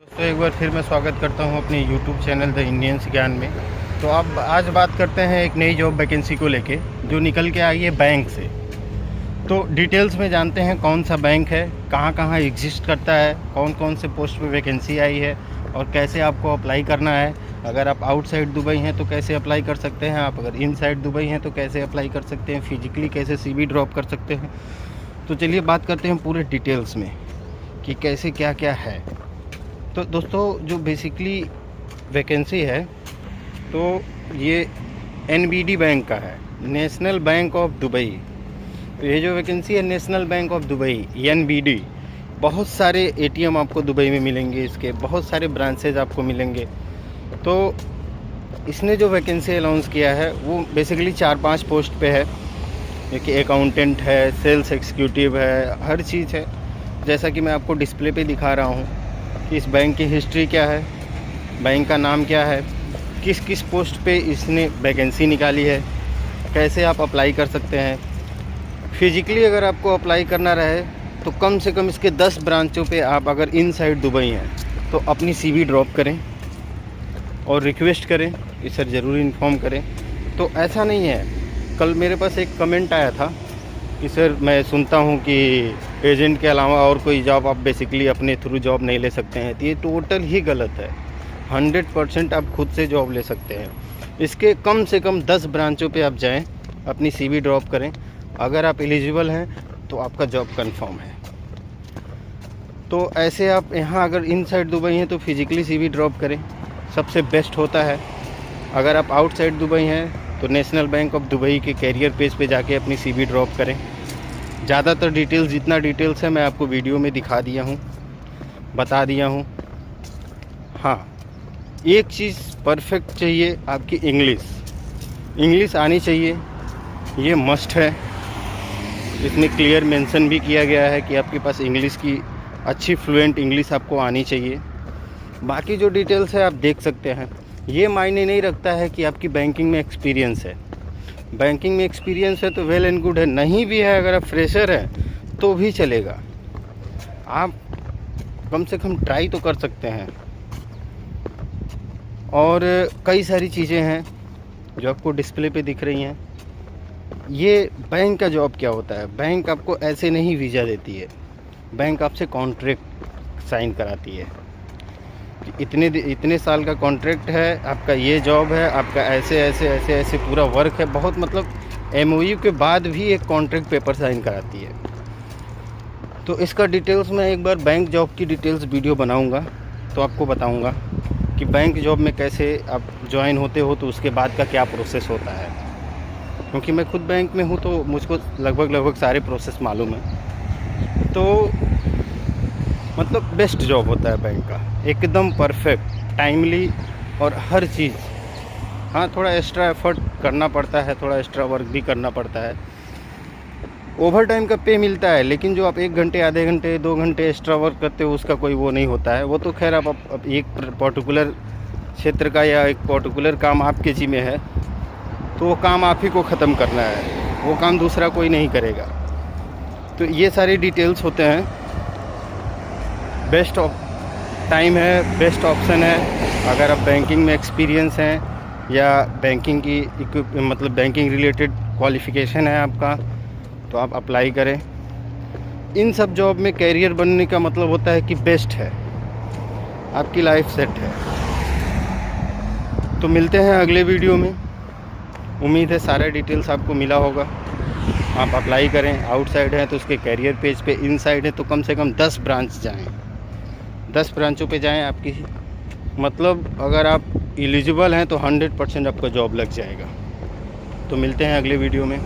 दोस्तों एक बार फिर मैं स्वागत करता हूं अपने YouTube चैनल द इंडियंस ज्ञान में। तो अब आज बात करते हैं एक नई जॉब वैकेंसी को लेके जो निकल के आई है बैंक से। तो डिटेल्स में जानते हैं कौन सा बैंक है, कहां कहां एग्जिस्ट करता है, कौन कौन से पोस्ट पे वैकेंसी आई है और कैसे आपको अप्लाई करना है। अगर आप आउटसाइड दुबई हैं तो कैसे अप्लाई कर सकते हैं, आप अगर इनसाइड दुबई हैं तो कैसे अप्लाई कर सकते हैं, फिजिकली कैसे CV ड्रॉप कर सकते हैं। तो चलिए बात करते हैं पूरे डिटेल्स में कि कैसे क्या क्या है। तो दोस्तों जो बेसिकली वैकेंसी है तो ये NBD बैंक का है, नेशनल बैंक ऑफ दुबई। तो ये जो वैकेंसी है national bank of Dubai NBD, बहुत सारे ATM आपको दुबई में मिलेंगे, इसके बहुत सारे ब्रांचेज आपको मिलेंगे। तो इसने जो वैकेंसी अनाउंस किया है वो बेसिकली 4-5 पोस्ट पे है, कि अकाउंटेंट है, सेल्स एग्जीक्यूटिव है, हर चीज़ है। जैसा कि मैं आपको डिस्प्ले पे दिखा रहा हूँ कि इस बैंक की हिस्ट्री क्या है, बैंक का नाम क्या है, किस किस पोस्ट पे इसने वैकेंसी निकाली है, कैसे आप अप्लाई कर सकते हैं। फिजिकली अगर आपको अप्लाई करना रहे तो कम से कम इसके 10 ब्रांचों पे आप अगर इनसाइड दुबई हैं तो अपनी CV ड्रॉप करें और रिक्वेस्ट करें कि सर ज़रूर इन्फॉर्म करें। तो ऐसा नहीं है, कल मेरे पास एक कमेंट आया था कि सर मैं सुनता हूँ कि एजेंट के अलावा और कोई जॉब आप बेसिकली अपने थ्रू जॉब नहीं ले सकते हैं। तो ये टोटल ही गलत है। 100% आप खुद से जॉब ले सकते हैं। इसके कम से कम 10 ब्रांचों पे आप जाएं, अपनी CV ड्रॉप करें। अगर आप एलिजिबल हैं तो आपका जॉब कंफर्म है। तो ऐसे आप यहाँ अगर इनसाइड दुबई हैं तो फिजिकली CV ड्रॉप करें, सबसे बेस्ट होता है। अगर आप आउटसाइड दुबई हैं तो नेशनल बैंक ऑफ दुबई के कैरियर पेज पे जाके अपनी CV ड्रॉप करें। ज़्यादातर डिटेल्स, जितना डिटेल्स है मैं आपको वीडियो में दिखा दिया हूँ, बता दिया हूँ। हाँ, एक चीज़ परफेक्ट चाहिए, आपकी इंग्लिश आनी चाहिए, ये मस्ट है। इसमें क्लियर मेंशन भी किया गया है कि आपके पास इंग्लिश की अच्छी फ्लुएंट इंग्लिश आपको आनी चाहिए। बाकी जो डिटेल्स है आप देख सकते हैं। ये मायने नहीं रखता है कि आपकी बैंकिंग में एक्सपीरियंस है। बैंकिंग में एक्सपीरियंस है तो वेल एंड गुड है, नहीं भी है, अगर आप फ्रेशर हैं तो भी चलेगा। आप कम से कम ट्राई तो कर सकते हैं। और कई सारी चीज़ें हैं जो आपको डिस्प्ले पे दिख रही हैं। ये बैंक का जॉब क्या होता है, बैंक आपको ऐसे नहीं वीज़ा देती है। बैंक आपसे कॉन्ट्रैक्ट साइन कराती है, इतने साल का कॉन्ट्रैक्ट है, आपका ये जॉब है, आपका ऐसे ऐसे ऐसे ऐसे पूरा वर्क है। बहुत मतलब MOU के बाद भी एक कॉन्ट्रैक्ट पेपर साइन कराती है। तो इसका डिटेल्स मैं एक बार बैंक जॉब की डिटेल्स वीडियो बनाऊंगा तो आपको बताऊंगा कि बैंक जॉब में कैसे आप ज्वाइन होते हो, तो उसके बाद का क्या प्रोसेस होता है। क्योंकि मैं खुद बैंक में हूँ तो मुझको लगभग सारे प्रोसेस मालूम है। तो मतलब बेस्ट जॉब होता है बैंक का, एकदम परफेक्ट, टाइमली और हर चीज़। हाँ, थोड़ा एक्स्ट्रा एफर्ट करना पड़ता है, थोड़ा एक्स्ट्रा वर्क भी करना पड़ता है। ओवर टाइम का पे मिलता है, लेकिन जो आप 1 घंटे, आधे घंटे, 2 घंटे एक्स्ट्रा वर्क करते हो उसका कोई वो नहीं होता है। वो तो खैर आप एक पर्टिकुलर क्षेत्र का या एक पर्टिकुलर काम आपके ज़िम्मे है तो वो काम आप ही को ख़त्म करना है, वो काम दूसरा कोई नहीं करेगा। तो ये सारी डिटेल्स होते हैं। बेस्ट टाइम है, बेस्ट ऑप्शन है। अगर आप बैंकिंग में एक्सपीरियंस हैं या बैंकिंग की मतलब बैंकिंग रिलेटेड क्वालिफ़िकेशन है आपका, तो आप अप्लाई करें। इन सब जॉब में कैरियर बनने का मतलब होता है कि बेस्ट है, आपकी लाइफ सेट है। तो मिलते हैं अगले वीडियो में। उम्मीद है सारा डिटेल्स आपको मिला होगा। आप अप्लाई करें। आउटसाइड है तो उसके कैरियर पेज पे, इनसाइड है तो कम से कम 10 ब्रांच जाएं, 10 ब्रांचों पे जाएं। आपकी मतलब अगर आप एलिजिबल हैं तो 100% आपका जॉब लग जाएगा। तो मिलते हैं अगले वीडियो में।